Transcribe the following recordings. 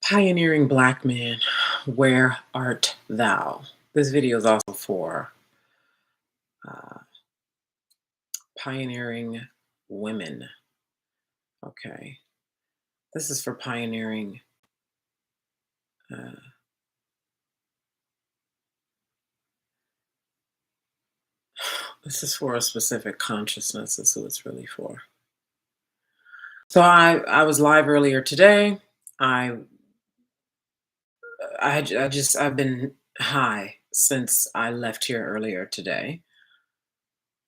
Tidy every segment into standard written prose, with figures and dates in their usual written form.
Pioneering Black Man, Where Art Thou? This video is also for uh, pioneering women. Okay. This is for pioneering. Uh, this is for a specific consciousness, is who it's really for. So I was live earlier today. I I've been high since I left here earlier today.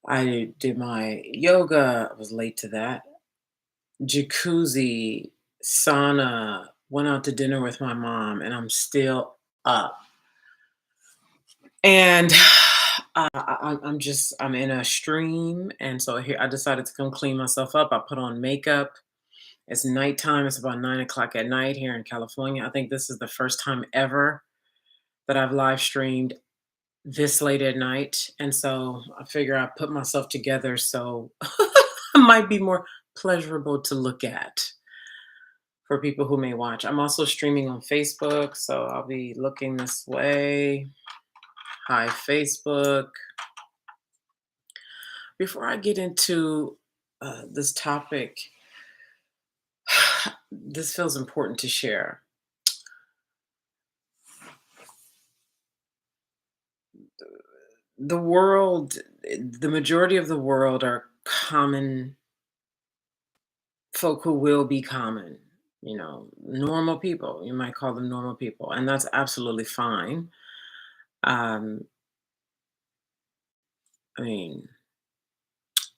I did my yoga. I was late to that. Jacuzzi, sauna, went out to dinner with my mom, and I'm still up. And I'm in a stream, and so here I decided to come clean myself up. I put on makeup. It's nighttime. It's about 9 o'clock at night here in California. I think this is the first time ever that I've live streamed this late at night, and so I figure I put myself together so it might be more pleasurable to look at for people who may watch. I'm also streaming on Facebook, so I'll be looking this way. Hi, Facebook. Before I get into this topic, this feels important to share. The world, the majority of the world are common folk who will be common, normal people. You might call them normal people, and that's absolutely fine. Um, I mean,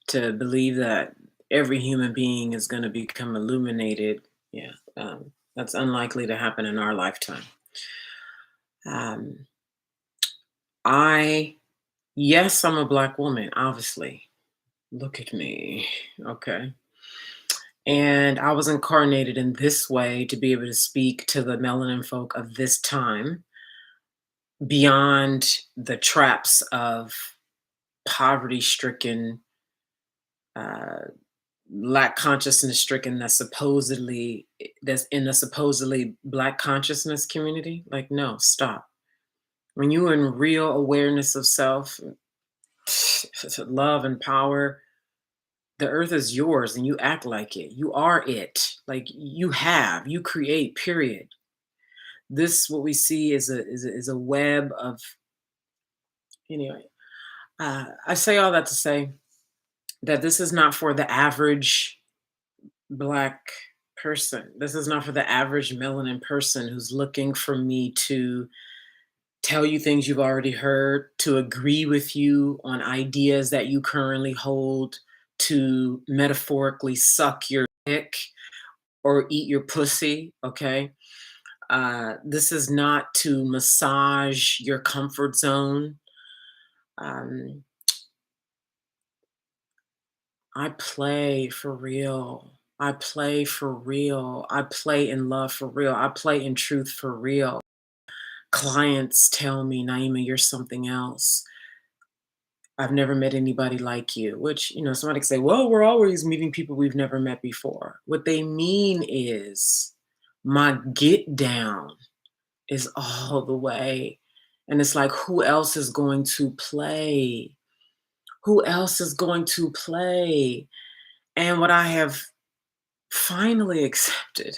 to believe that every human being is going to become illuminated, yeah, that's unlikely to happen in our lifetime. Um, I, yes, I'm a Black woman, obviously. Look at me, okay? And I was incarnated in this way to be able to speak to the melanin folk of this time beyond the traps of poverty stricken, uh, lack consciousness stricken that's in the supposedly Black consciousness community. Like, no, stop. When you're in real awareness of self, love and power, the earth is yours and you act like it. You are it. Like, you create, period. This, what we see is a web of, anyway. I say all that to say that this is not for the average Black person. This is not for the average melanin person who's looking for me to tell you things you've already heard, to agree with you on ideas that you currently hold, to metaphorically suck your dick or eat your pussy, okay? This is not to massage your comfort zone. Um, I play for real. I play for real. I play in love for real. I play in truth for real. Clients tell me, Naima, you're something else. I've never met anybody like you, which, somebody could say, well, we're always meeting people we've never met before. What they mean is my get down is all the way. And it's like, who else is going to play? Who else is going to play? And what I have finally accepted,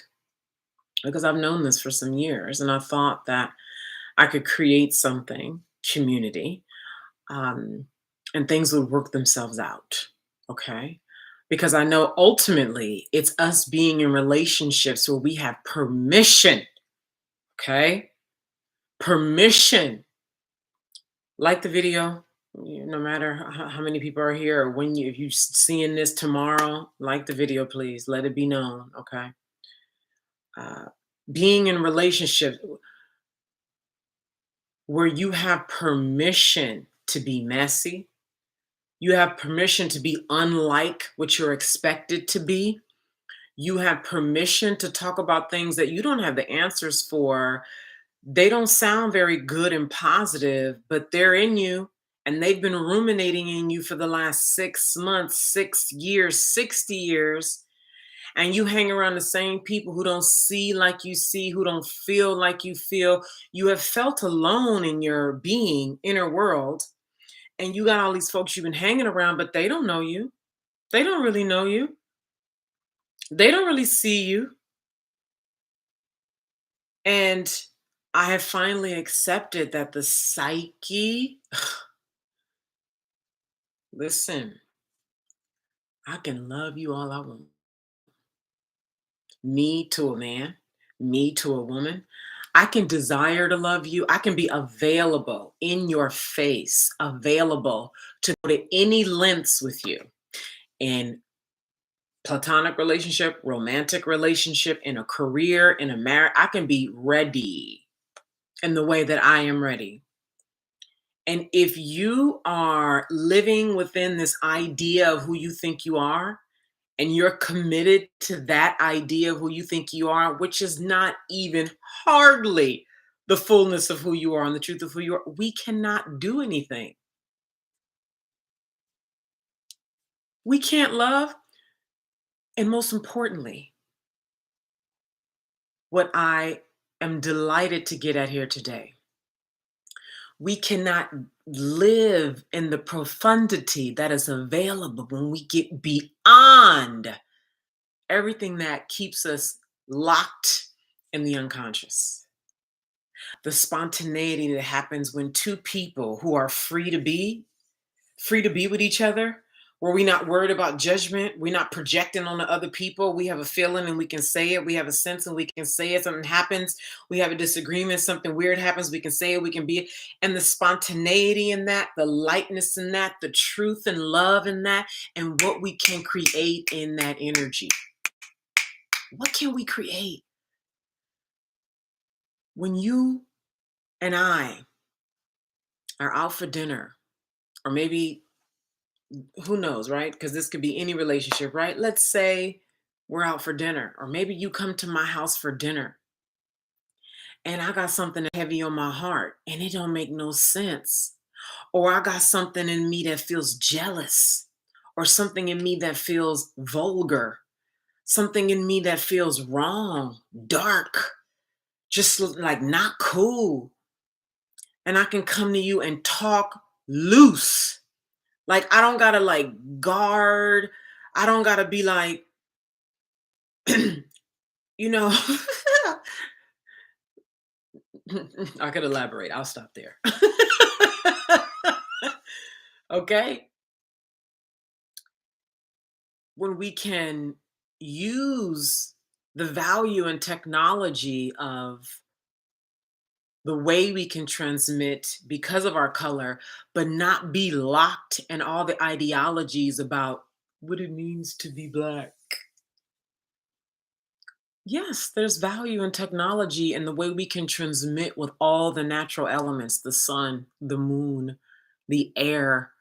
because I've known this for some years, and I thought that I could create something, community, um, and things would work themselves out. Okay. Because I know ultimately it's us being in relationships where we have permission. Okay. Permission. Like the video, no matter how many people are here, or if you seeing this tomorrow, like the video, please let it be known. Okay. Uh, being in relationships where you have permission to be messy, you have permission to be unlike what you're expected to be. You have permission to talk about things that you don't have the answers for. They don't sound very good and positive, but they're in you and they've been ruminating in you for the last 6 months, 6 years, 60 years. and you hang around the same people who don't see like you see, who don't feel like you feel, you have felt alone in your being, inner world, and you got all these folks you've been hanging around, but they don't know you. They don't really know you. They don't really see you. And I have finally accepted that the psyche, listen, I can love you all I want. Me to a man, me to a woman. I can desire to love you. I can be available in your face, available to go to any lengths with you in platonic relationship, romantic relationship, in a career, in a marriage. I can be ready in the way that I am ready. And if you are living within this idea of who you think you are, and you're committed to that idea of who you think you are, which is not even hardly the fullness of who you are and the truth of who you are, we cannot do anything. We can't love. And most importantly, what I am delighted to get at here today, we cannot live in the profundity that is available when we get beyond everything that keeps us locked in the unconscious. The spontaneity that happens when two people who are free to be with each other, where we're not worried about judgment, we're not projecting on the other people. We have a feeling and we can say it. We have a sense and we can say it. Something happens, we have a disagreement, something weird happens, we can say it, we can be it. And the spontaneity in that, the lightness in that, the truth and love in that, and what we can create in that energy. What can we create when you and I are out for dinner, or maybe who knows, right? Because this could be any relationship, right? Let's say we're out for dinner, or maybe you come to my house for dinner and I got something heavy on my heart and it don't make no sense. Or I got something in me that feels jealous, or something in me that feels vulgar, something in me that feels wrong, dark, just like not cool. And I can come to you and talk loose. Like I don't gotta like guard. I don't gotta be like, you know, I could elaborate. I'll stop there. Okay. When we can use the value and technology of the way we can transmit because of our color, but not be locked in all the ideologies about what it means to be Black. Yes, there's value in technology and the way we can transmit with all the natural elements, the sun, the moon, the air,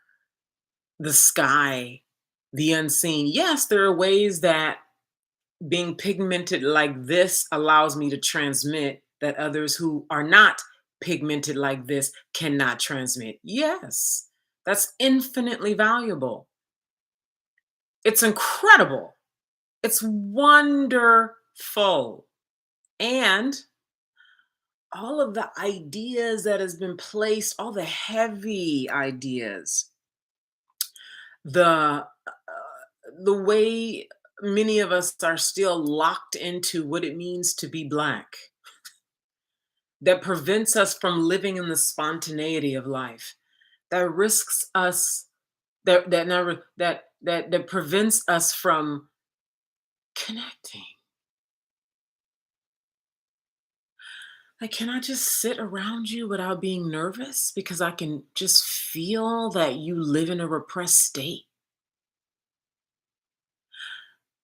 the sky, the unseen. Yes, there are ways that being pigmented like this allows me to transmit that others who are not pigmented like this cannot transmit. Yes, that's infinitely valuable. It's incredible. It's wonderful. And all of the ideas that has been placed, all the heavy ideas, the way many of us are still locked into what it means to be Black, that prevents us from living in the spontaneity of life, that risks us, that never that prevents us from connecting. Like, can I just sit around you without being nervous because I can just feel that you live in a repressed state?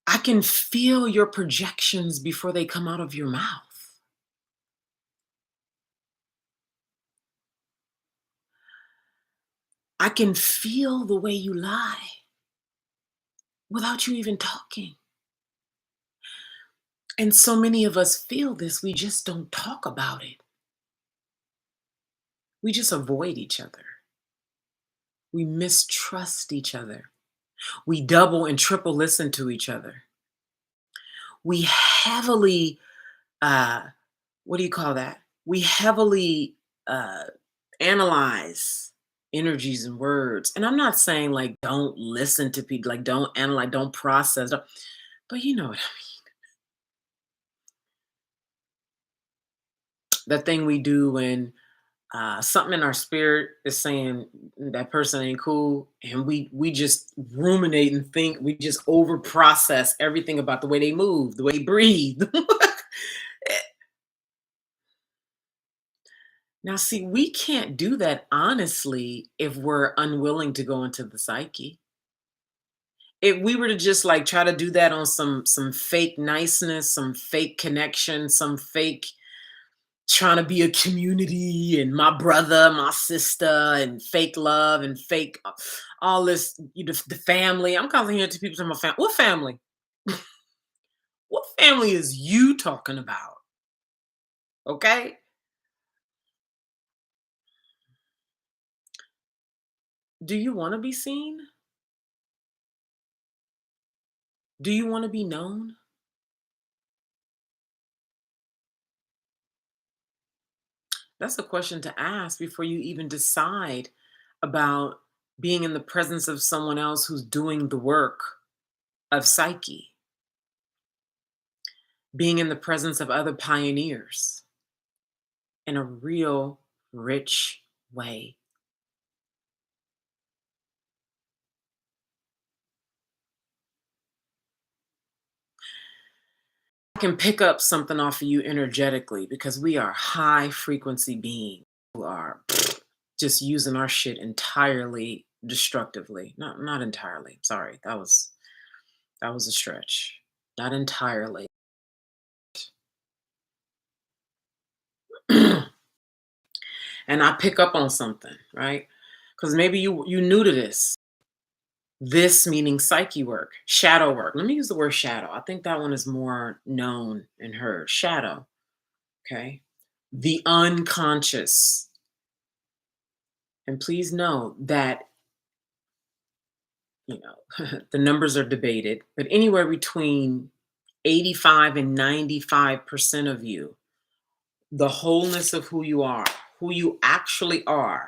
I can feel your projections before they come out of your mouth. I can feel the way you lie without you even talking. And so many of us feel this, we just don't talk about it. We just avoid each other. We mistrust each other. We double and triple listen to each other. we heavily, uh, what do you call that? We heavily uh, analyze energies and words. And I'm not saying like don't listen to people, like don't analyze, don't process, but you know what the thing we do when something in our spirit is saying that person ain't cool, and we just ruminate and think, we just over process everything about the way they move, the way they breathe. Now, see, we can't do that honestly if we're unwilling to go into the psyche. If we were to just like try to do that on some fake niceness, some fake connection, some fake trying to be a community and my brother, my sister, and fake love and fake all this, the family. I'm calling here to people from my family. What family? What family is you talking about? Okay. Do you want to be seen? Do you want to be known? That's a question to ask before you even decide about being in the presence of someone else who's doing the work of psyche, being in the presence of other pioneers in a real rich way. I can pick up something off of you energetically because we are high frequency beings who are just using our shit entirely destructively. Not entirely. Sorry. That was a stretch. Not entirely. And I pick up on something, right? Because maybe you new to this. This meaning psyche work, shadow work. Let me use the word shadow. I think that one is more known and heard. Shadow, okay? The unconscious. And please know that, the numbers are debated, but anywhere between 85 and 95% of you, the wholeness of who you actually are,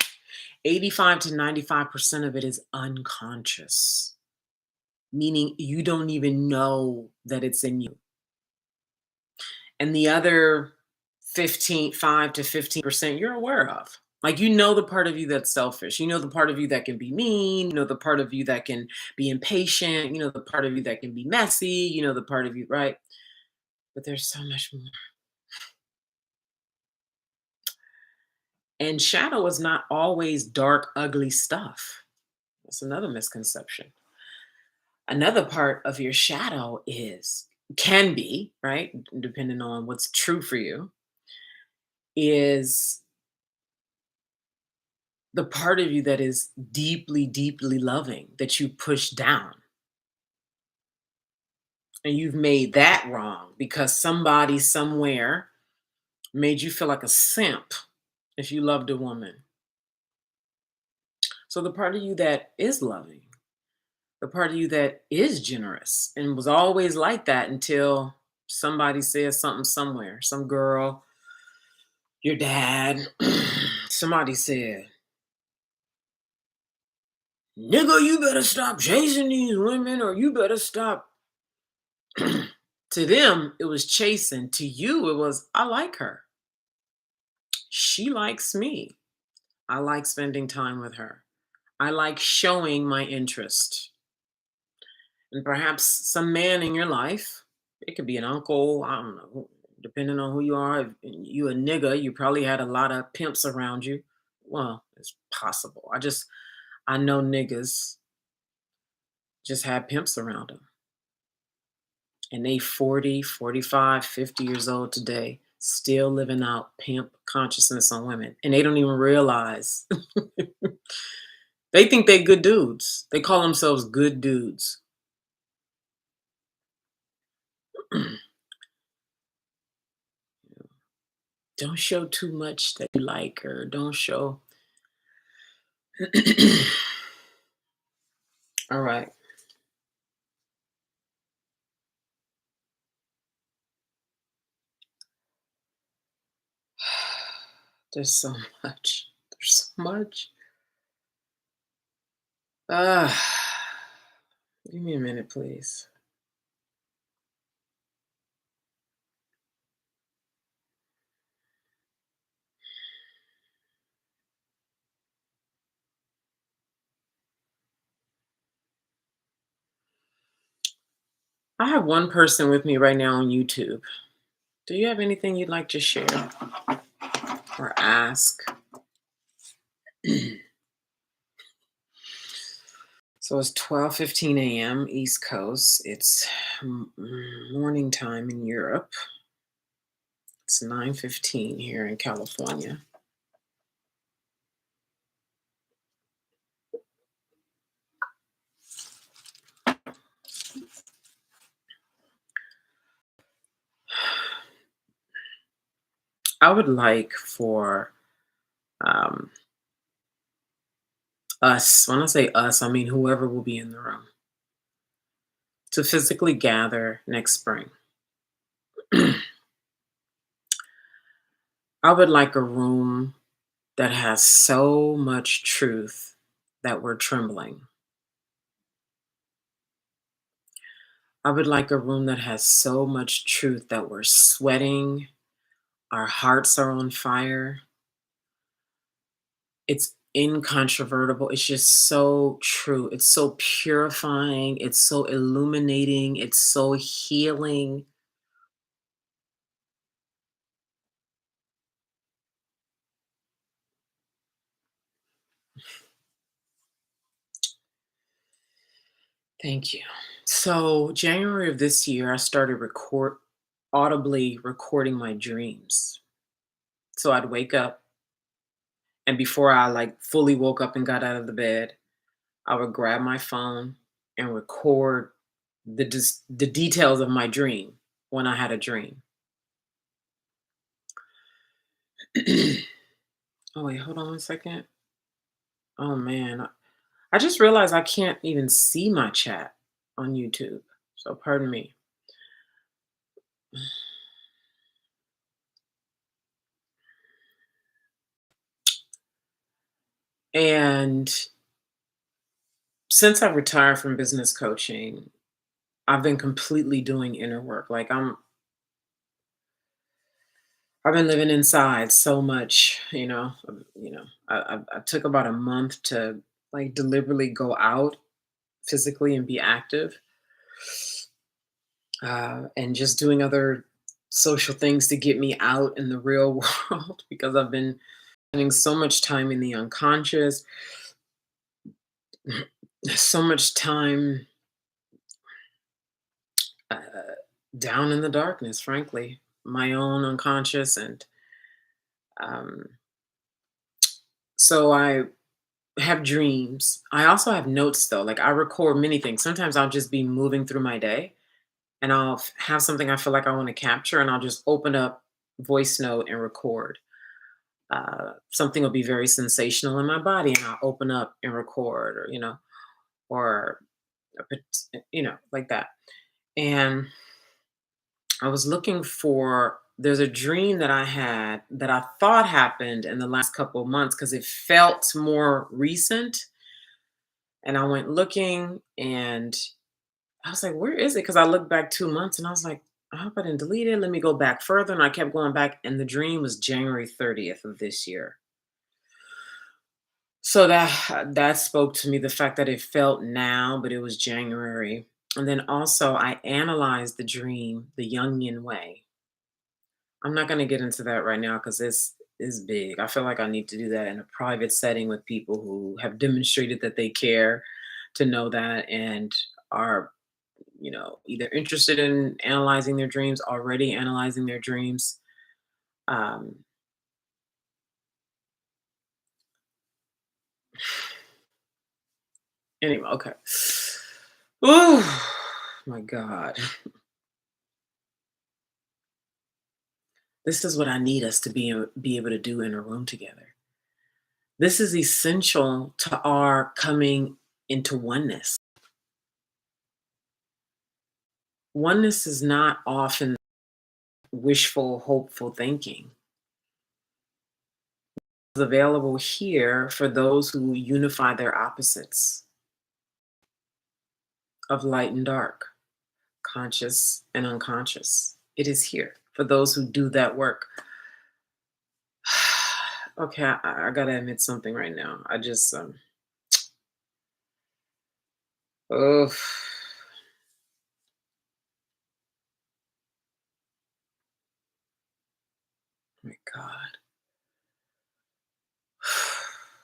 85 to 95% of it is unconscious, meaning you don't even know that it's in you. And the other 5 to 15% you're aware of. Like, the part of you that's selfish. You know the part of you that can be mean. You know the part of you that can be impatient. You know the part of you that can be messy. You know the part of you, right? But there's so much more. And shadow is not always dark, ugly stuff. That's another misconception. Another part of your shadow can be, right? Depending on what's true for you, is the part of you that is deeply, deeply loving that you push down. And you've made that wrong because somebody somewhere made you feel like a simp if you loved a woman. So the part of you that is loving, the part of you that is generous and was always like that until somebody says something somewhere, some girl, your dad, somebody said, nigga, you better stop chasing these women or you better stop. To them, it was chasing. To you, it was, I like her. She likes me. I like spending time with her. I like showing my interest. And perhaps some man in your life, it could be an uncle, I don't know, depending on who you are. If you a nigga, you probably had a lot of pimps around you. Well, it's possible. I know niggas just had pimps around them. And they 40, 45, 50 years old today, still living out pimp consciousness on women. And they don't even realize. They think they good dudes. They call themselves good dudes. Don't show too much that you like her. Don't show. All right. There's so much. There's so much. Ah, give me a minute, please. I have one person with me right now on YouTube. Do you have anything you'd like to share or ask? So it's 12:15 a.m. East Coast. It's morning time in Europe. It's 9:15 here in California. I would like for um, us, when I say us, I mean whoever will be in the room, to physically gather next spring. I would like a room that has so much truth that we're trembling. I would like a room that has so much truth that we're sweating, our hearts are on fire. It's incontrovertible. It's just so true. It's so purifying. It's so illuminating. It's so healing. Thank you. So, January of this year, I started audibly recording my dreams. So I'd wake up, and before I like fully woke up and got out of the bed, I would grab my phone and record the details of my dream when I had a dream. Oh wait, hold on one second. Oh man, I just realized I can't even see my chat on YouTube. So pardon me. And since I've retired from business coaching, I've been completely doing inner work. Like I've been living inside so much, I took about a month to like deliberately go out physically and be active, and just doing other social things to get me out in the real world because I've been spending so much time in the unconscious, so much time uh, down in the darkness, frankly, my own unconscious. And um, so I have dreams. I also have notes though. Like I record many things. Sometimes I'll just be moving through my day and have something I feel like I want to capture, and I'll just open up voice note and record. Something will be very sensational in my body, and I'll open up and record, or like that. And I was looking for. There's a dream that I had that I thought happened in the last couple of months because it felt more recent. And I went looking, and I was like, where is it? Because I looked back 2 months and I was like, I hope I didn't delete it. Let me go back further. And I kept going back. And the dream was January 30th of this year. So that spoke to me, the fact that it felt now, but it was January. And then also I analyzed the dream the Jungian way. I'm not going to get into that right now because this is big. I feel like I need to do that in a private setting with people who have demonstrated that they care to know that, and are either interested in analyzing their dreams, already analyzing their dreams. Um, anyway, okay. Oh my God. This is what I need us to be able to do in a room together. This is essential to our coming into oneness. Oneness is not often wishful, hopeful thinking. available here for those who unify their opposites of light and dark, conscious and unconscious. It is here for those who do that work. Okay, I gotta admit something right now. I just, oh my God.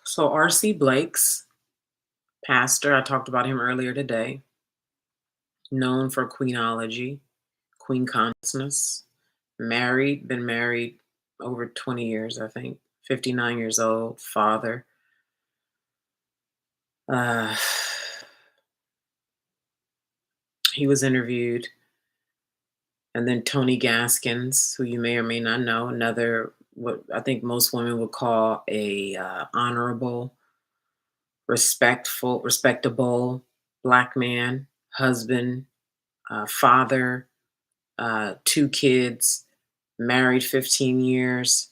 So R.C. Blake's pastor, I talked about him earlier today, known for queenology, queen consciousness, married, been married over 20 years, I think, 59 years old, father. Uh, he was interviewed. And then Tony Gaskins, who you may or may not know, another what I think most women would call a honorable, respectable black man, husband, father, two kids, married 15 years.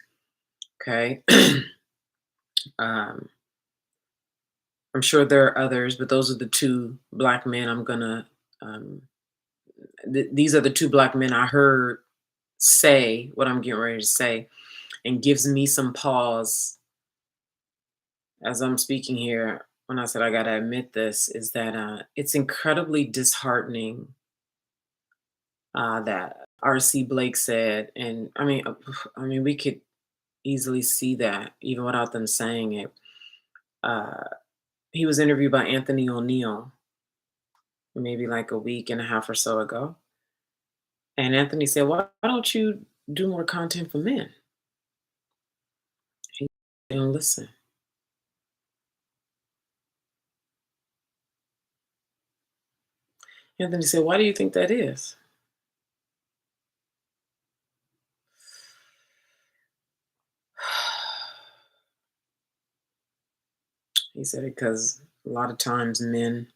Okay. um, I'm sure there are others, but those are the two black men I'm gonna. Um, these are the two black men I heard say what I'm getting ready to say, and gives me some pause as I'm speaking here. When I said I gotta admit this, is that it's incredibly disheartening that R.C. Blake said, and I mean, we could easily see that even without them saying it. Uh, he was interviewed by Anthony O'Neill maybe like a week and a half or so ago, and Anthony said, "Why don't you do more content for men?" He didn't listen. Anthony said, "Why do you think that is?" He said, "Because a lot of times men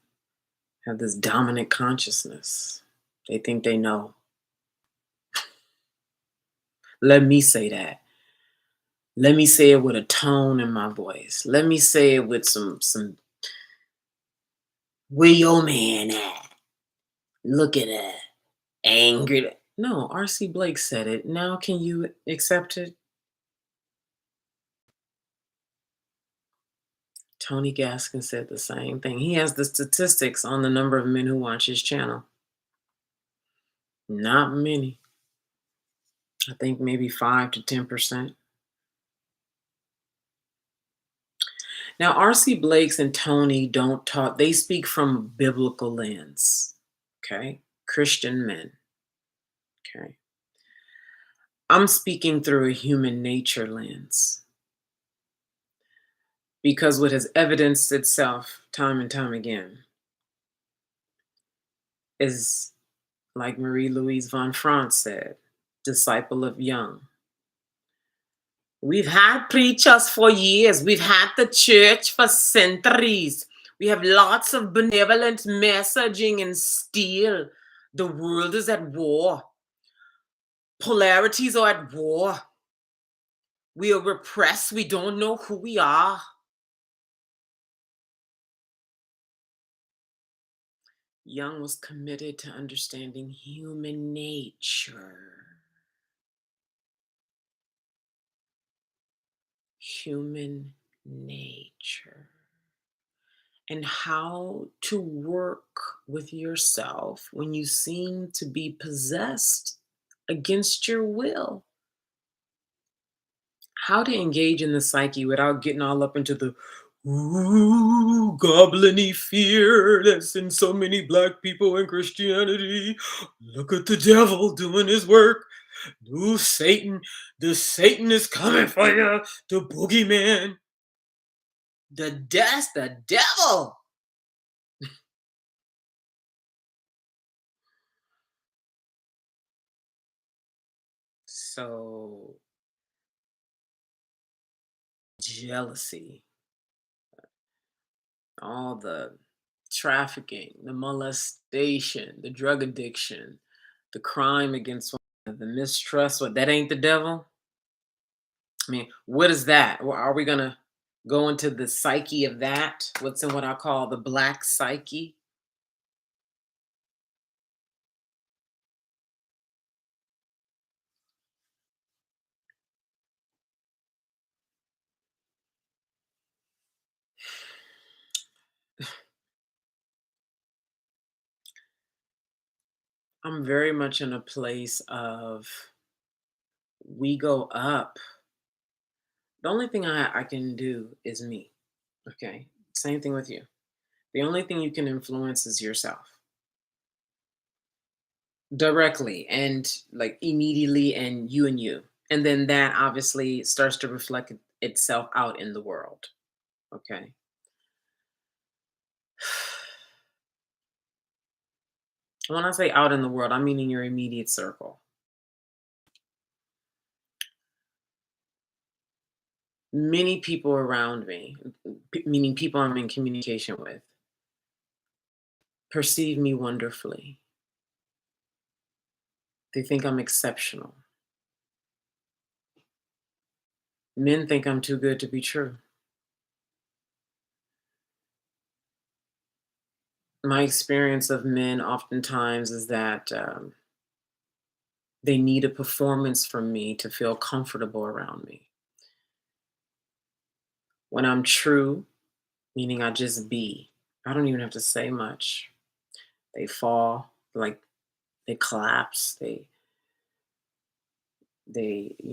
have this dominant consciousness. They think they know. Let me say that. Let me say it with a tone in my voice. Let me say it with some where your man at? Look at that. Angry. No, R.C. Blake said it. Now can you accept it? Tony Gaskin said the same thing. He has the statistics on the number of men who watch his channel. Not many. I think maybe 5 to 10%. Now, R.C. Blake's and Tony don't talk, they speak from a biblical lens, okay? Christian men, okay? I'm speaking through a human nature lens because what has evidenced itself time and time again is, like Marie Louise von France said, disciple of Young. We've had preachers for years. We've had the church for centuries. We have lots of benevolent messaging and still the world is at war. Polarities are at war. We are repressed. We don't know who we are. Young was committed to understanding human nature. Human nature. And how to work with yourself when you seem to be possessed against your will. How to engage in the psyche without getting all up into the ooh, goblin-y fear that's in so many black people in Christianity. Look at the devil doing his work. Ooh, Satan, the Satan is coming for you, the boogeyman. That's the devil. So jealousy, all the trafficking, the molestation, the drug addiction, the crime against women, the mistrust, what that ain't the devil? I mean, what is that? Are we gonna go into the psyche of that? What's in what I call the black psyche? I'm very much in a place of we go up. The only thing I can do is me. Okay. Same thing with you. The only thing you can influence is yourself directly and like immediately, and you. And then that obviously starts to reflect itself out in the world. Okay. When I say out in the world, I mean in your immediate circle. Many people around me, meaning people I'm in communication with, perceive me wonderfully. They think I'm exceptional. Men think I'm too good to be true. My experience of men oftentimes is that they need a performance from me to feel comfortable around me. When I'm true, meaning I just be, I don't even have to say much. They fall, like they collapse, they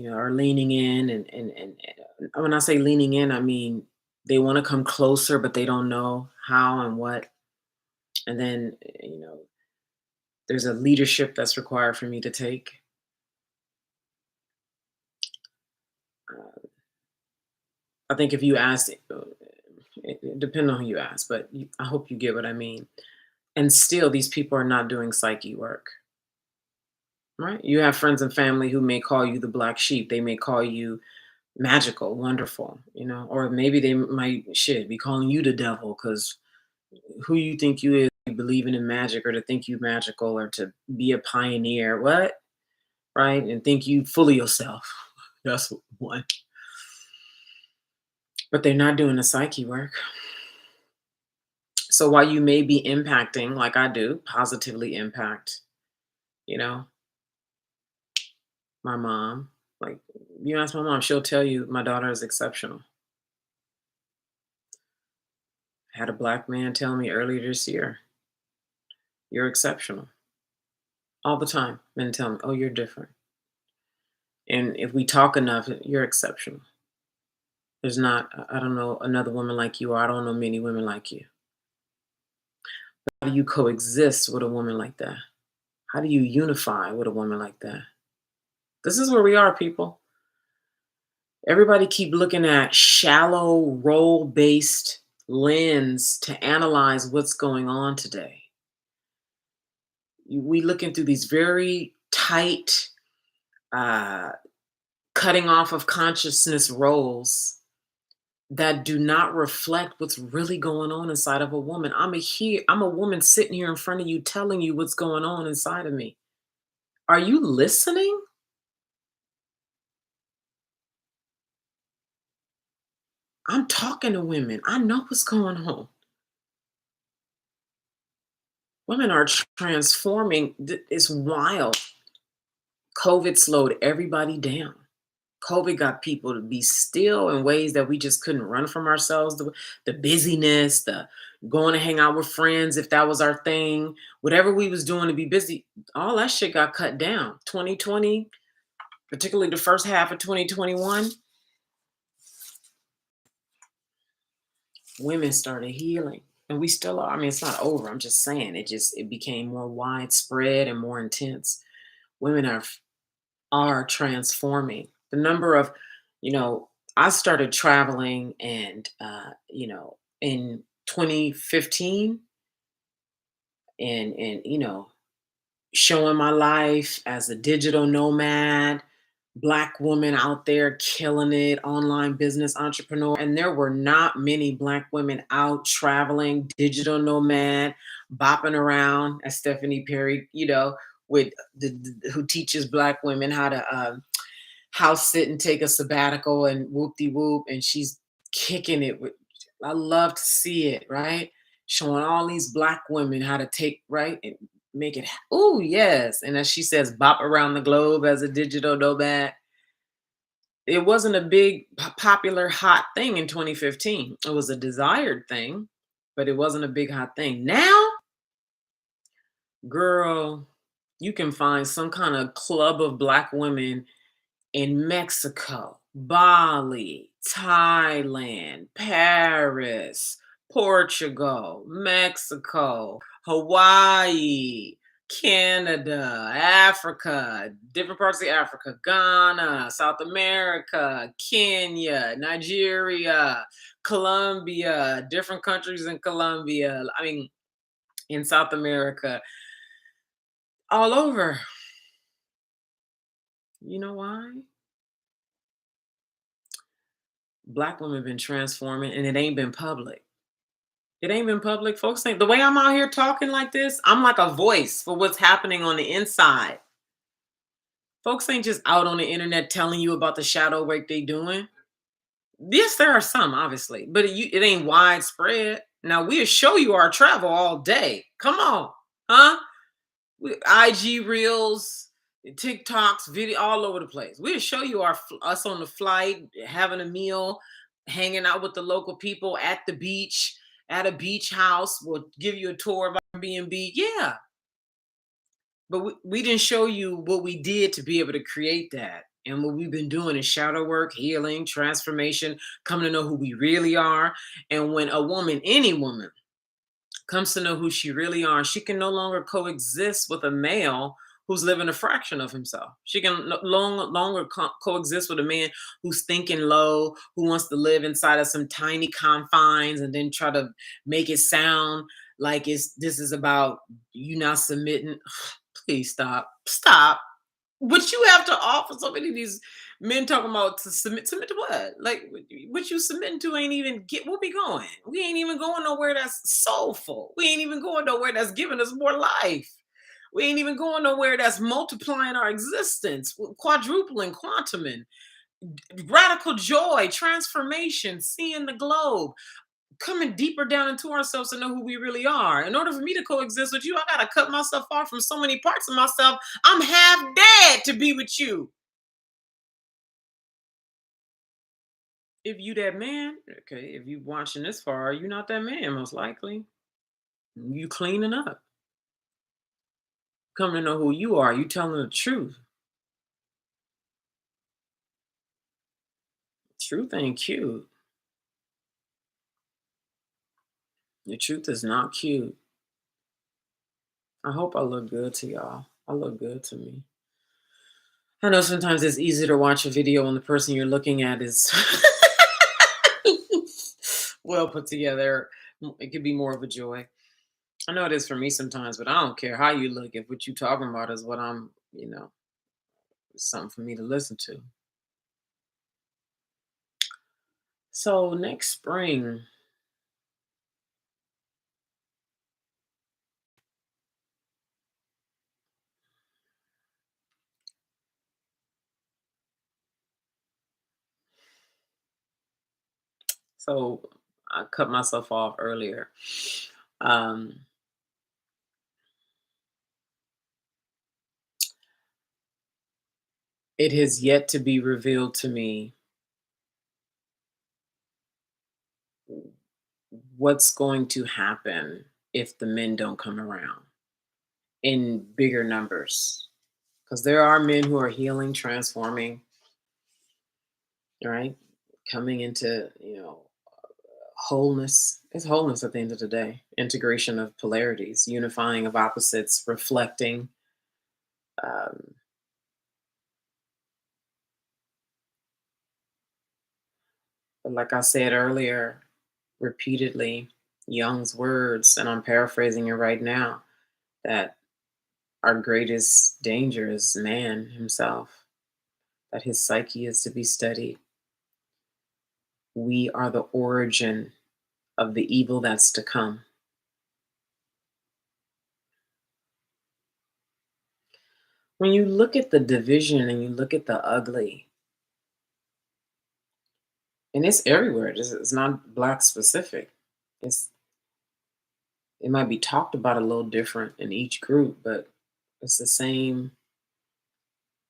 are leaning in, and when I say leaning in, I mean they want to come closer but they don't know how and what. And then there's a leadership that's required for me to take. uh, I think if you ask, it depends on who you ask, but I hope you get what I mean. And still these people are not doing psyche work. Right, you have friends and family who may call you the black sheep, they may call you magical, wonderful, or maybe they might shit be calling you the devil because who you think you is, believing in magic or to think you magical or to be a pioneer, what? Right? And think you full of yourself. That's one. But they're not doing the psyche work. So while you may be impacting, like I do, positively impact, you know, my mom, like you ask my mom, she'll tell you my daughter is exceptional. I had a black man tell me earlier this year, you're exceptional. All the time. Men tell me, oh, you're different. And if we talk enough, you're exceptional. There's not, I don't know another woman like you, or I don't know many women like you. How do you coexist with a woman like that? How do you unify with a woman like that? This is where we are, people. Everybody keep looking at shallow role based lens to analyze what's going on today. We looking through these very tight, uh, cutting off of consciousness roles that do not reflect what's really going on inside of a woman. I'm a woman sitting here in front of you telling you what's going on inside of me. Are you listening? I'm talking to women. I know what's going on. Women are transforming. It's wild. COVID slowed everybody down. COVID got people to be still in ways that we just couldn't run from ourselves. The busyness, the going to hang out with friends if that was our thing, whatever we was doing to be busy, all that shit got cut down. 2020, particularly the first half of 2021, women started healing. And we still are. I mean, it's not over. I'm just saying it became more widespread and more intense. Women are transforming. The number of, you know, I started traveling and in 2015 and showing my life as a digital nomad, black woman out there killing it, online business entrepreneur. And there were not many black women out traveling, digital nomad, bopping around, as Stephanie Perry, with who teaches black women how to house sit and take a sabbatical and whoop de whoop, and she's kicking it with. I love to see it, right? Showing all these black women how to take right and make it. Oh yes, and as she says, bop around the globe as a digital nomad. It wasn't a big popular hot thing in 2015. It was a desired thing, but it wasn't a big hot thing. Now, girl, you can find some kind of club of black women in Mexico, Bali, Thailand, Paris, Portugal, Mexico, Hawaii, Canada, Africa, different parts of Africa, Ghana, South America, Kenya, Nigeria, Colombia, different countries in Colombia. I mean, in South America, all over. You know why? Black women been transforming and it ain't been public. It ain't been public. Folks think the way I'm out here talking like this, I'm like a voice for what's happening on the inside. Folks ain't just out on the internet telling you about the shadow work they doing. Yes, there are some, obviously, but it ain't widespread. Now we'll show you our travel all day. Come on, huh? IG reels, TikToks, video all over the place. We'll show you us on the flight, having a meal, hanging out with the local people at the beach, at a beach house. We'll give you a tour of Airbnb. Yeah, but we didn't show you what we did to be able to create that. And what we've been doing is shadow work, healing, transformation, coming to know who we really are. And when a woman, any woman, comes to know who she really are, she can no longer coexist with a male who's living a fraction of himself. She can no longer coexist with a man who's thinking low, who wants to live inside of some tiny confines and then try to make it sound like this is about you not submitting. Please stop. Stop. What you have to offer so many of these men talking about to submit to what? Like what you submitting to ain't even get where we going. We ain't even going nowhere that's soulful. We ain't even going nowhere that's giving us more life. We ain't even going nowhere that's multiplying our existence, quadrupling, quantuming, radical joy, transformation, seeing the globe, coming deeper down into ourselves to know who we really are. In order for me to coexist with you, I gotta cut myself off from so many parts of myself. I'm half dead to be with you. If you that man, okay, if you watching this far, you're not that man, most likely. You cleaning up. Come to know who you are. You telling the truth. Truth ain't cute. The truth is not cute. I hope I look good to y'all. I look good to me. I know sometimes it's easy to watch a video when the person you're looking at is well put together. It could be more of a joy. I know it is for me sometimes, but I don't care how you look. If what you talking about is what I'm, something for me to listen to. So next spring, so I cut myself off earlier. Um, it has yet to be revealed to me what's going to happen if the men don't come around in bigger numbers. Because there are men who are healing, transforming, right? Coming into, wholeness. It's wholeness at the end of the day. Integration of polarities, unifying of opposites, reflecting. Um, but like I said earlier, repeatedly, Jung's words, and I'm paraphrasing it right now, that our greatest danger is man himself, that his psyche is to be studied. We are the origin of the evil that's to come. When you look at the division and you look at the ugly, And it's everywhere. It's not black specific. It's it might be talked about a little different in each group, but it's the same.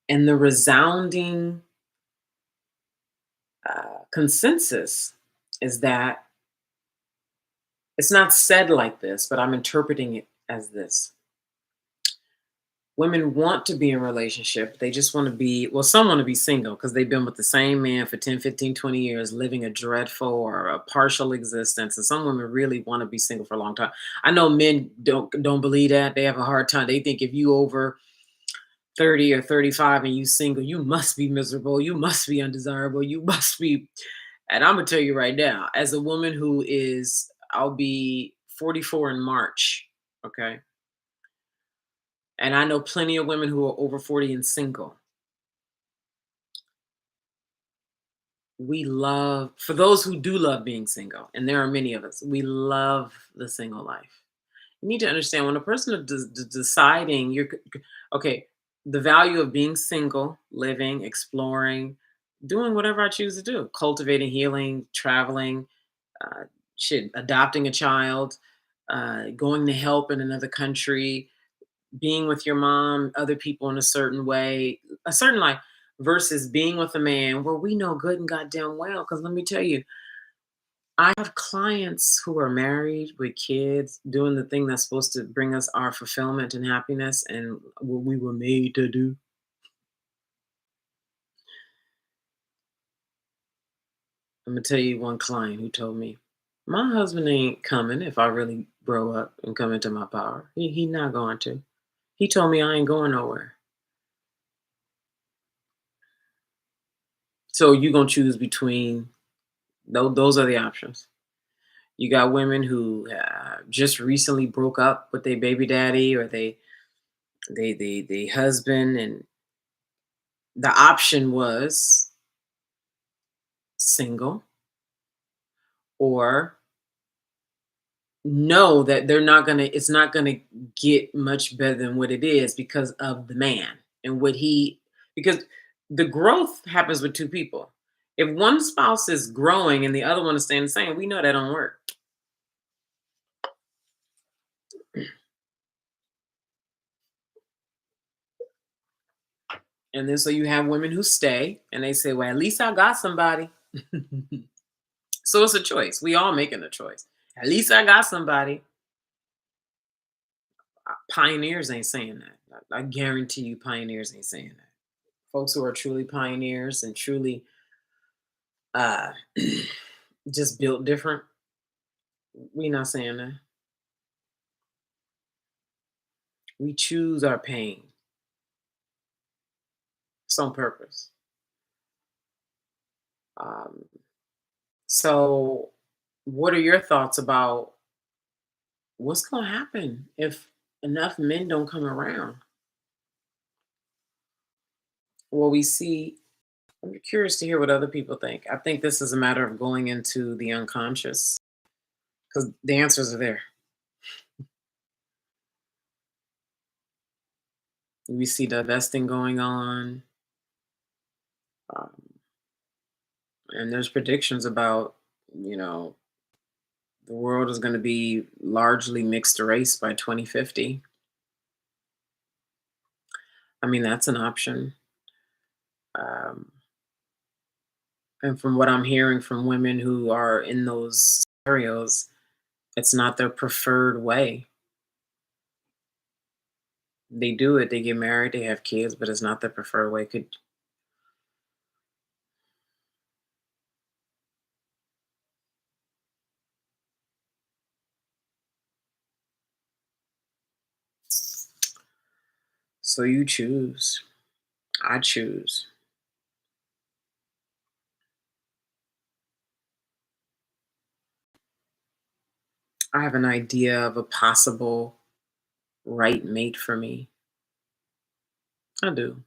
And the resounding consensus is that it's not said like this, but I'm interpreting it as this. Women want to be in a relationship. They just want to be, well, some want to be single because they've been with the same man for 10, 15, 20 years, living a dreadful or a partial existence. And some women really want to be single for a long time. I know men don't believe that. They have a hard time. They think if you over 30 or 35 and you single, you must be miserable. You must be undesirable. You must be. And I'm gonna tell you right now, as a woman who is, I'll be 44 in March. Okay. And I know plenty of women who are over 40 and single. We love, for those who do love being single, and there are many of us, we love the single life. You need to understand when a person is deciding, okay, the value of being single, living, exploring, doing whatever I choose to do, cultivating, healing, traveling, uh, shit, adopting a child, going to help in another country, being with your mom, other people in a certain way, a certain life, versus being with a man where we know good and goddamn well. Because let me tell you, I have clients who are married with kids doing the thing that's supposed to bring us our fulfillment and happiness and what we were made to do. I'm gonna tell you one client who told me, my husband ain't coming if I really grow up and come into my power. He not going to. He told me I ain't going nowhere. So you gonna choose between those are the options. You got women who just recently broke up with their baby daddy or they husband, and the option was single or know that they're not gonna it's not gonna get much better than what it is because of the man and what he because the growth happens with two people. If one spouse is growing and the other one is staying the same, we know that don't work. And then so you have women who stay and they say, well, at least I got somebody. So it's a choice. We all making a choice. At least I got somebody. Pioneers ain't saying that. I guarantee you, pioneers ain't saying that. Folks who are truly pioneers and truly uh, just built different, we not saying that. We choose our pain. It's on purpose. Um, so, what are your thoughts about what's going to happen if enough men don't come around? Well, we see I'm curious to hear what other people think. I think this is a matter of going into the unconscious because the answers are there. We see divesting going on, um, and there's predictions about, you know, the world is going to be largely mixed race by 2050. I mean, that's an option. Um, and from what I'm hearing from women who are in those scenarios, it's not their preferred way. They do it, they get married, they have kids, but it's not their preferred way. Could so you choose. I choose. I have an idea of a possible right mate for me. I do.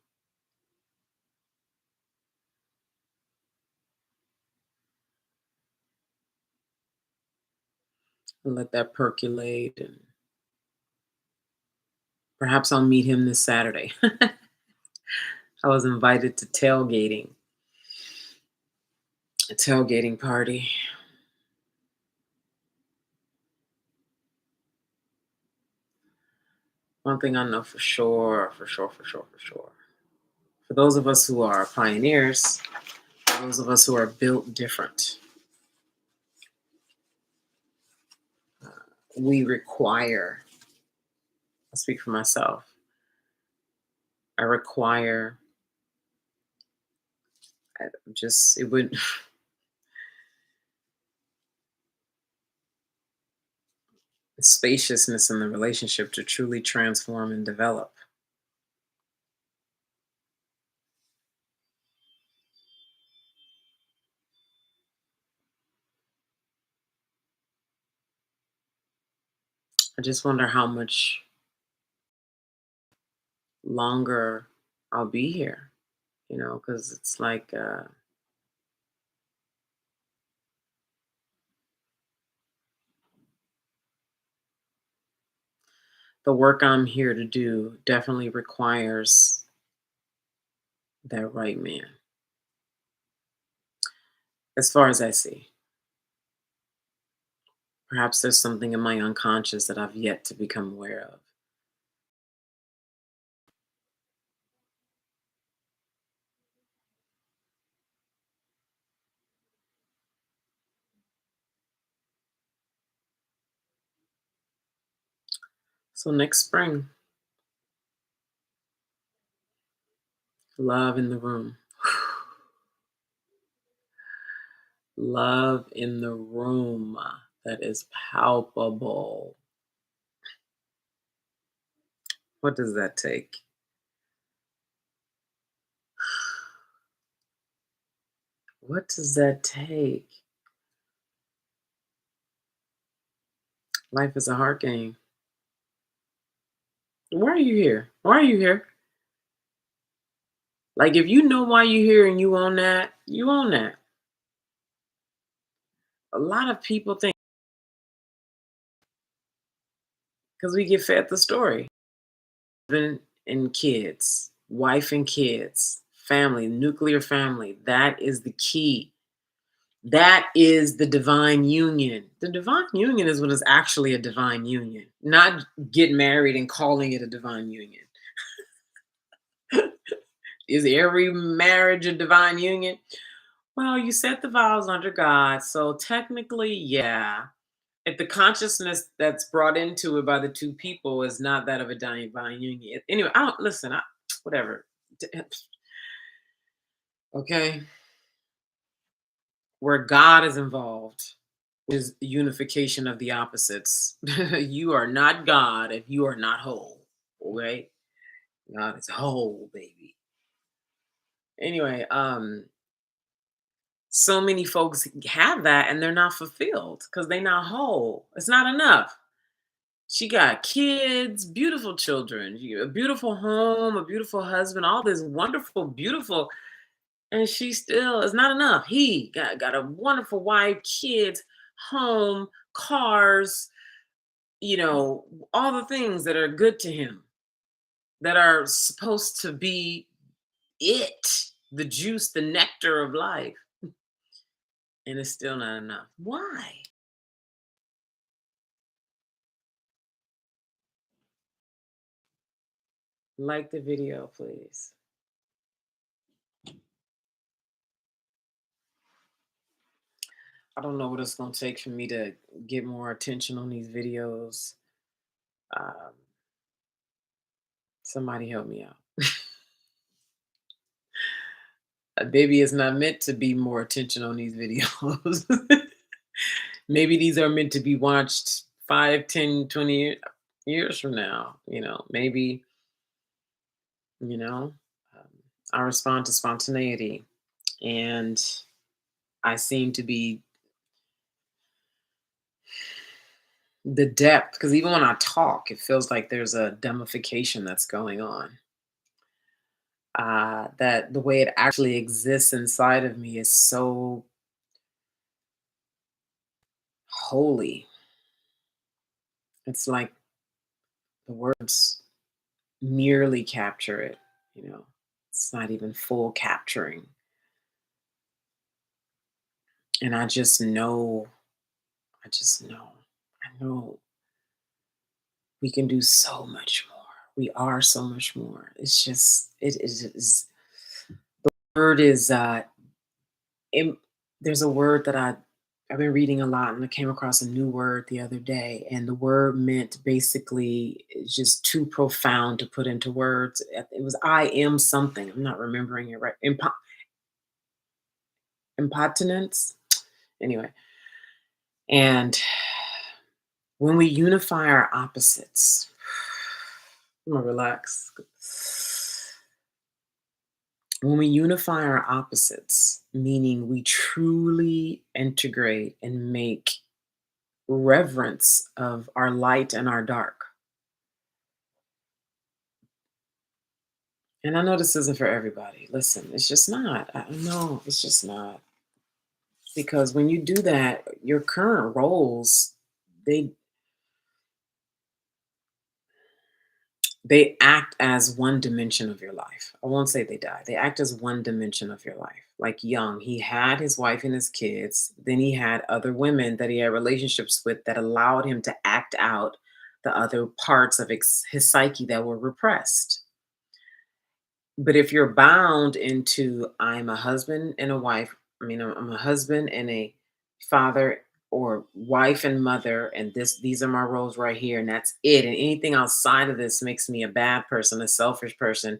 Let that percolate and perhaps I'll meet him this Saturday. I was invited to tailgating A tailgating party. One thing I know for sure, for sure, for sure, for sure. For those of us who are pioneers, for those of us who are built different, we require, I speak for myself, I require just, it would, spaciousness in the relationship to truly transform and develop. I just wonder how much longer I'll be here, because it's like the work I'm here to do definitely requires that right man, as far as I see. Perhaps there's something in my unconscious that I've yet to become aware of. So next spring, love in the room. Love in the room that is palpable. What does that take? What does that take? Life is a hard game. Why are you here? Why are you here? Like, if you know why you're here and you own that, you own that. A lot of people think because we get fed the story. Husband and kids, wife and kids, family, nuclear family. That is the key. That is the divine union. The divine union is what is actually a divine union, not get married and calling it a divine union. Is every marriage a divine union? Well, you set the vows under God. So technically, yeah. If the consciousness that's brought into it by the two people is not that of a divine union. Anyway, I don't listen, whatever. Okay. Where God is involved is unification of the opposites. You are not God if you are not whole. Okay. God is whole, baby. Anyway, so many folks have that and they're not fulfilled because they're not whole. It's not enough. She got kids, beautiful children, a beautiful home, a beautiful husband, all this wonderful, beautiful, and she still is not enough. He got a wonderful wife, kids, home, cars, all the things that are good to him, that are supposed to be it, the juice, the nectar of life, and it's still not enough. Why? Like the video, please. I don't know what it's gonna take for me to get more attention on these videos. Um, Somebody help me out. Maybe it's not meant to be more attention on these videos. Maybe these are meant to be watched 5, 10, 20 years from now. Maybe, you know, um, I respond to spontaneity and I seem to be the depth because even when I talk, it feels like there's a demification that's going on. That the way it actually exists inside of me is so holy. It's like the words merely capture it, you know. It's not even full capturing. And I know we can do so much more. We are so much more. It's just, it is, word is, im there's a word that I've been reading a lot, and I came across a new word the other day, and the word meant basically it's just too profound to put into words. It was I am something. I'm not remembering it right. Impotenance. Anyway, and when we unify our opposites, I'm gonna relax. When we unify our opposites, meaning we truly integrate and make reverence of our light and our dark. And I know this isn't for everybody. Listen, it's just not. I know it's just not. Because when you do that, your current roles, they they act as one dimension of your life. I won't say they die. They act as one dimension of your life. Like Young, he had his wife and his kids. Then he had other women that he had relationships with that allowed him to act out the other parts of his psyche that were repressed. But if you're bound into I'm a husband and a wife, I mean, I'm a husband and a father or wife and mother, and these are my roles right here, and that's it. And anything outside of this makes me a bad person, a selfish person,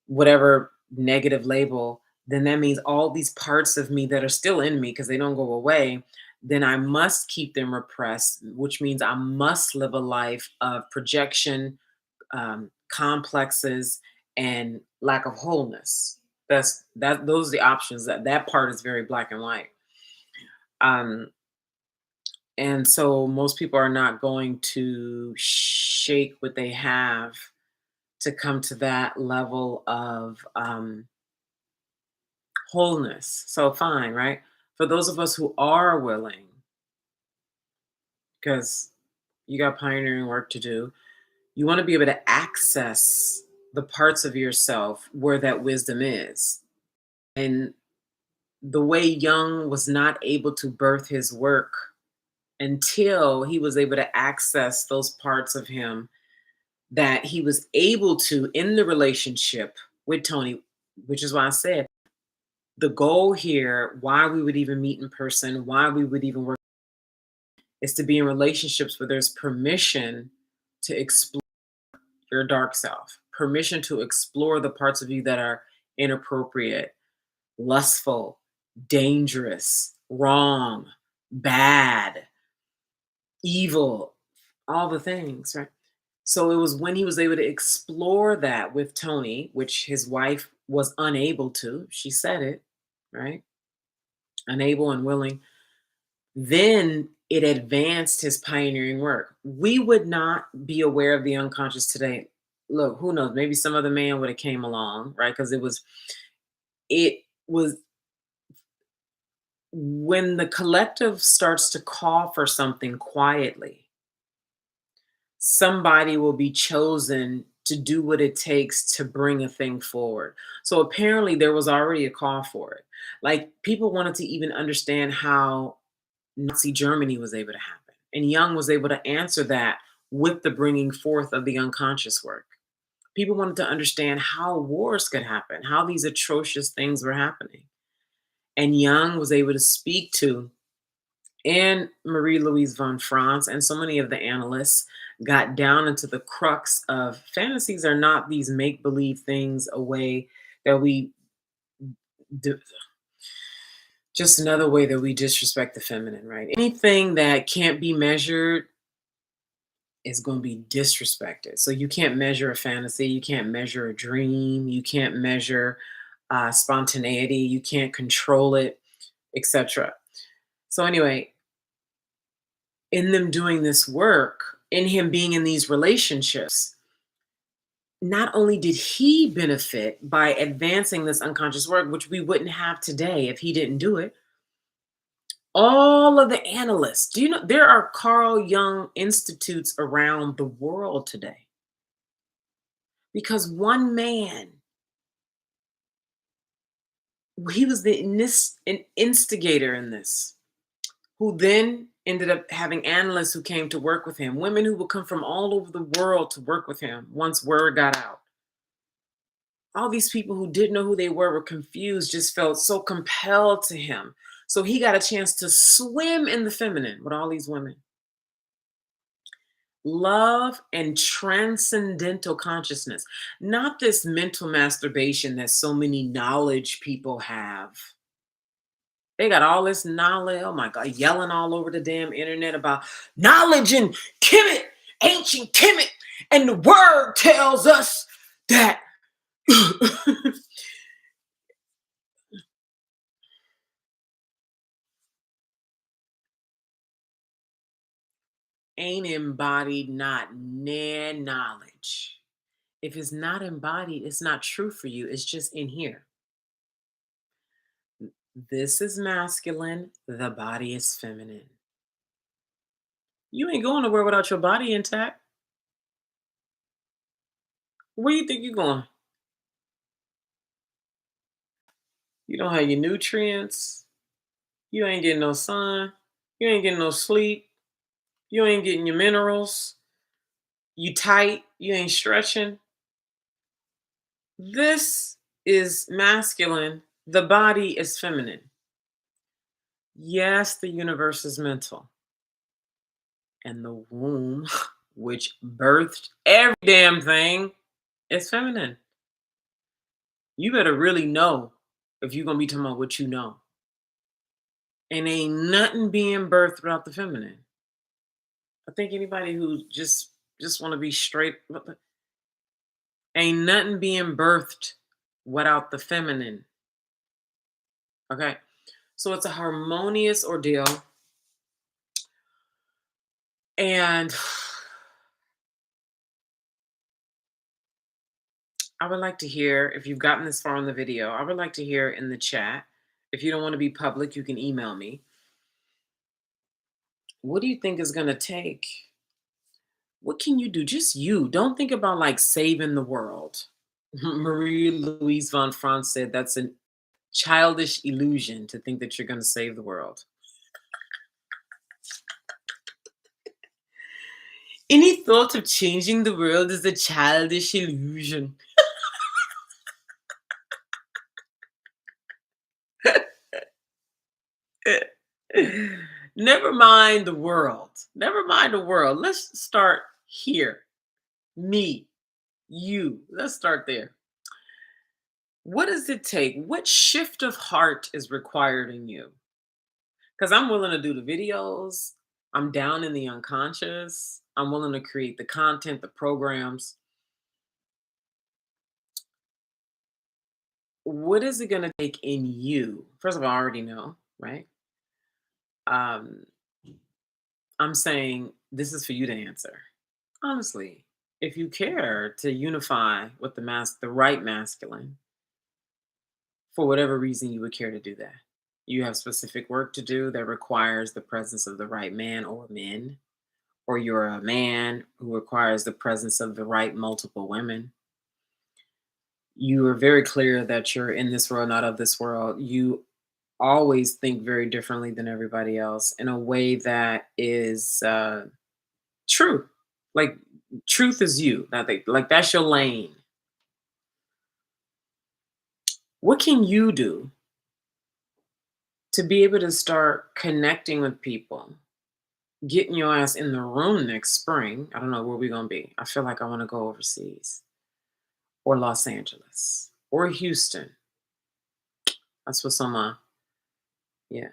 whatever negative label, then that means all these parts of me that are still in me because they don't go away, then I must keep them repressed, which means I must live a life of projection, complexes, and lack of wholeness. Those are the options. That part is very black and white. Um, and so most people are not going to shake what they have to come to that level of wholeness. So fine, right? For those of us who are willing, because you got pioneering work to do, you want to be able to access the parts of yourself where that wisdom is. And the way Jung was not able to birth his work until he was able to access those parts of him that he was able to in the relationship with Tony, which is why I said the goal here, why we would even meet in person, why we would even work, is to be in relationships where there's permission to explore your dark self, permission to explore the parts of you that are inappropriate, lustful, dangerous, wrong, bad, evil, all the things, right? So it was when he was able to explore that with Tony, which his wife was unable to, she said it, right? Unable and willing, then it advanced his pioneering work. We would not be aware of the unconscious today. Look, who knows? Maybe some other man would have came along, right? Because it was when the collective starts to call for something quietly, somebody will be chosen to do what it takes to bring a thing forward. So apparently there was already a call for it. Like people wanted to even understand how Nazi Germany was able to happen. And Jung was able to answer that with the bringing forth of the unconscious work. People wanted to understand how wars could happen, how these atrocious things were happening. And Jung was able to speak to, and Marie Louise von Franz and so many of the analysts got down into the crux of fantasies are not these make believe things away that we do, just another way that we disrespect the feminine, right? Anything that can't be measured is going to be disrespected. So you can't measure a fantasy, you can't measure a dream, you can't measure spontaneity, you can't control it, etc. So anyway, in them doing this work, in him being in these relationships, not only did he benefit by advancing this unconscious work, which we wouldn't have today if he didn't do it, all of the analysts, do you know there are Carl Jung institutes around the world today? Because one man he was an instigator in this, who then ended up having analysts who came to work with him, women who would come from all over the world to work with him once word got out. All these people who didn't know who they were confused, just felt so compelled to him. So he got a chance to swim in the feminine with all these women. Love and transcendental consciousness, not this mental masturbation that so many knowledge people have. They got all this knowledge, oh my God, yelling all over the damn internet about knowledge and Kemet, ancient Kemet. And the word tells us that ain't embodied not near knowledge. If it's not embodied, it's not true for you. It's just in here. This is masculine, the body is feminine. You ain't going nowhere without your body intact. Where you think you're going? You don't have your nutrients. You ain't getting no sun. You ain't getting no sleep. You ain't getting your minerals. You tight. You ain't stretching. This is masculine. The body is feminine. Yes, the universe is mental. And the womb, which birthed every damn thing, is feminine. You better really know if you're gonna be talking about what you know. And ain't nothing being birthed without the feminine. I think anybody who just want to be straight, ain't nothing being birthed without the feminine. Okay, so it's a harmonious ordeal, and I would like to hear if you've gotten this far in the video. I would like to hear in the chat. If you don't want to be public, you can email me. What do you think is going to take? What can you do? Just you. Don't think about like saving the world. Marie Louise von Franz said that's a childish illusion to think that you're going to save the world. Any thought of changing the world is a childish illusion. Never mind the world. Never mind the world. Let's start here. Me, you. Let's start there. What does it take? What shift of heart is required in you? Because I'm willing to do the videos. I'm down in the unconscious. I'm willing to create the content, the programs. What is it going to take in you? First of all, I already know, right? Um, I'm saying this is for you to answer. Honestly, if you care to unify with the right masculine, for whatever reason you would care to do that. You have specific work to do that requires the presence of the right man or men, or you're a man who requires the presence of the right multiple women. You are very clear that you're in this world, not of this world. You always think very differently than everybody else in a way that is true. Like truth is you. Like that's your lane. What can you do to be able to start connecting with people, getting your ass in the room next spring? I don't know where we're gonna be. I feel like I want to go overseas or Los Angeles or Houston. That's what's on my yeah.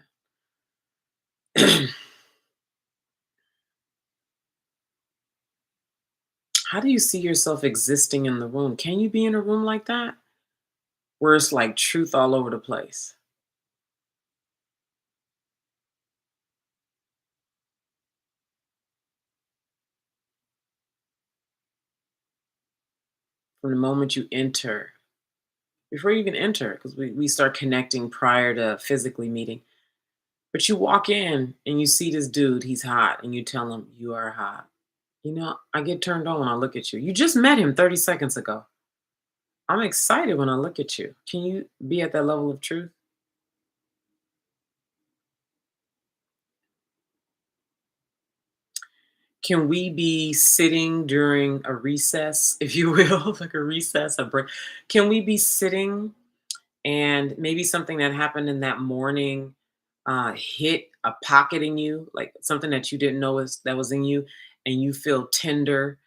How do you see yourself existing in the room? Can you be in a room like that where it's like truth all over the place? From the moment you enter, before you even enter, because we start connecting prior to physically meeting. But you walk in and you see this dude, he's hot, and you tell him, you are hot. You know, I get turned on when I look at you. You just met him 30 seconds ago. I'm excited when I look at you. Can you be at that level of truth? Can we be sitting during a recess, if you will, like a recess, a break? Can we be sitting and maybe something that happened in that morning hit a pocket in you, like something that you didn't know was that was in you, and you feel tender,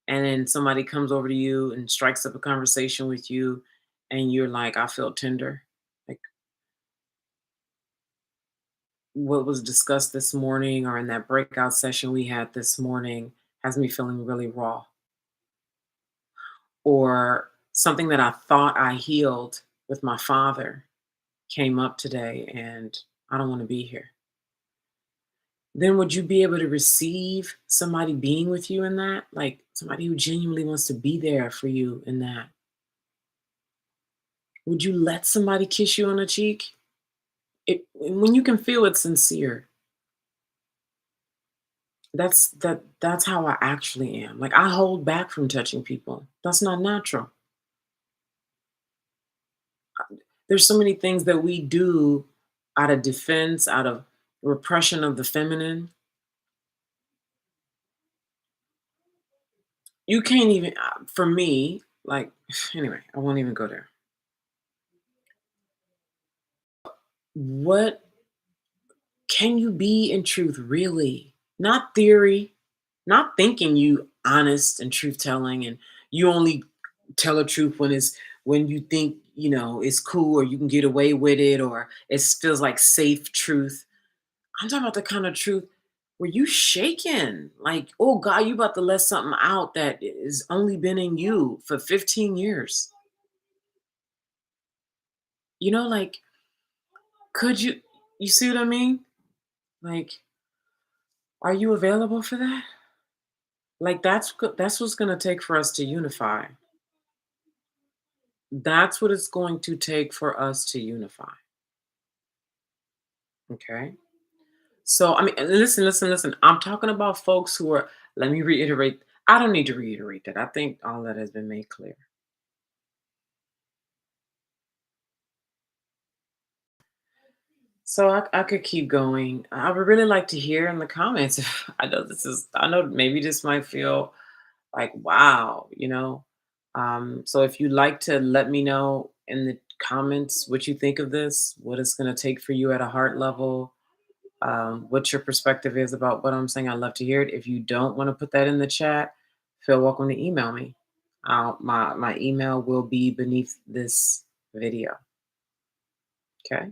and then somebody comes over to you and strikes up a conversation with you, and you're like, I feel tender. Like what was discussed this morning or in that breakout session we had this morning has me feeling really raw. Or something that I thought I healed with my father came up today and I don't want to be here. Then would you be able to receive somebody being with you in that? Like somebody who genuinely wants to be there for you in that? Would you let somebody kiss you on the cheek? When you can feel it's sincere. That's how I actually am. Like I hold back from touching people. That's not natural. There's so many things that we do out of defense, out of repression of the feminine. You can't even, for me, like, anyway, I won't even go there. What can you be in truth, really? Not theory, not thinking you honest and truth telling, and you only tell the truth when you think, it's cool or you can get away with it or it feels like safe truth. I'm talking about the kind of truth where you shaking, like, oh God, you about to let something out that is only been in you for 15 years. Like, could you see what I mean? Like, are you available for that? Like, that's what's gonna take for us to unify. That's what it's going to take for us to unify. Okay. So, I mean, and listen, listen, listen. I'm talking about folks who are, let me reiterate. I don't need to reiterate that. I think all that has been made clear. So I could keep going. I would really like to hear in the comments. I know maybe this might feel like, wow, So if you'd like to let me know in the comments what you think of this, what it's going to take for you at a heart level, what your perspective is about what I'm saying, I'd love to hear it. If you don't want to put that in the chat, feel welcome to email me. My email will be beneath this video. Okay.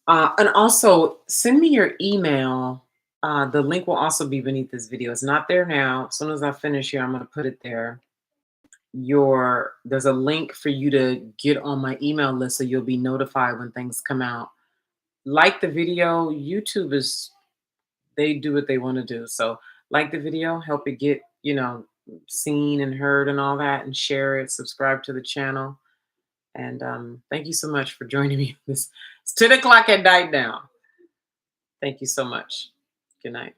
And also send me your email. The link will also be beneath this video. It's not there now. As soon as I finish here, I'm going to put it there. There's a link for you to get on my email list so you'll be notified when things come out. Like the video, YouTube is they do what they want to do. So like the video, help it get, seen and heard and all that, and share it, subscribe to the channel. And thank you so much for joining me. It's 10 o'clock at night now. Thank you so much. Good night.